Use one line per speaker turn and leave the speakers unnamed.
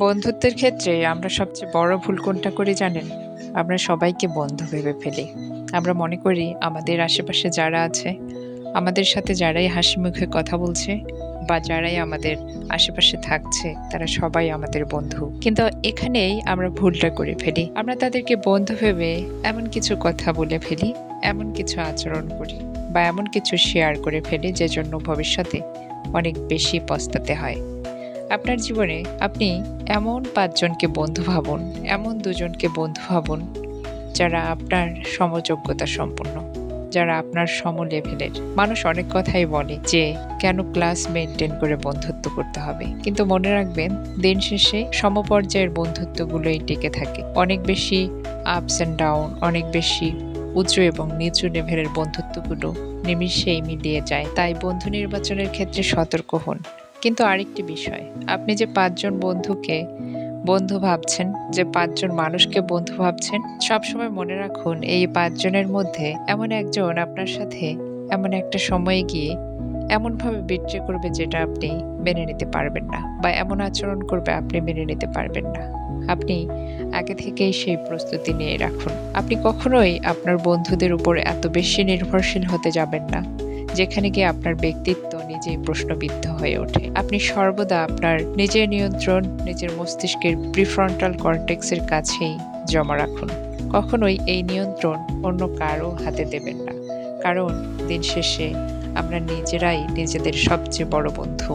বন্ধুত্বের ক্ষেত্রে আমরা সবচেয়ে বড় ভুল কোনটা করি জানেন? আমরা সবাইকে বন্ধু ভেবে ফেলি। আমরা মনে করি আমাদের আশেপাশে যারা আছে, আমাদের সাথে যারাই হাসিমুখে কথা বলছে বা যারাই আমাদের আশেপাশে থাকছে, তারা সবাই আমাদের বন্ধু। কিন্তু এখানেই আমরা ভুলটা করে ফেলি। আমরা তাদেরকে বন্ধু ভেবে এমন কিছু কথা বলে ফেলি, এমন কিছু আচরণ করি বা এমন কিছু শেয়ার করে ফেলি যে জন্য ভবিষ্যতে অনেক বেশি পস্তাতে হয়। আপনার জীবনে আপনি এমন ৫ জনকে বন্ধু ভাবুন, এমন ২ জনকে বন্ধু ভাবুন, যারা আপনার সমযোগ্যতা সম্পন্ন, যারা আপনার সম লেভেলের। মানুষ অনেক কথাই বলে যে, কেন ক্লাস মেইনটেইন করে বন্ধুত্ব করতে হবে? কিন্তু মনে রাখবেন, দিন শেষে সমপর্যায়ের বন্ধুত্বগুলোই টিকে থাকে। অনেক বেশি আপস অ্যান্ড ডাউন, অনেক বেশি উঁচু এবং নিচু লেভেলের বন্ধুত্বগুলো নিমিষেই মিলিয়ে যায়। তাই বন্ধু নির্বাচনের ক্ষেত্রে সতর্ক হন। কিন্তু আরেকটি বিষয়, আপনি যে ৫ জন বন্ধুকে বন্ধু ভাবছেন, যে ৫ জন মানুষকে বন্ধু ভাবছেন, সবসময় মনে রাখুন এই ৫ জনের মধ্যে এমন একজন আপনার সাথে এমন একটা সময়ে গিয়ে এমনভাবে বিট্রে করবে যেটা আপনি মেনে নিতে পারবেন না, বা এমন আচরণ করবে আপনি মেনে নিতে পারবেন না। আপনি আগে থেকেই সেই প্রস্তুতি নিয়ে রাখুন। আপনি কখনোই আপনার বন্ধুদের উপর এত বেশি নির্ভরশীল হতে যাবেন না, যেখানে গিয়ে আপনার ব্যক্তিত্ব নিজেই প্রশ্নবিদ্ধ হয়ে ওঠে। আপনি সর্বদা আপনার নিজের নিয়ন্ত্রণ নিজের মস্তিষ্কের প্রিফ্রন্টাল কর্টেক্সের কাছেই জমা রাখুন। কখনোই এই নিয়ন্ত্রণ অন্য কারো হাতে দেবেন না। কারণ দিন শেষে আমরা নিজেরাই নিজেদের সবচেয়ে বড় বন্ধু।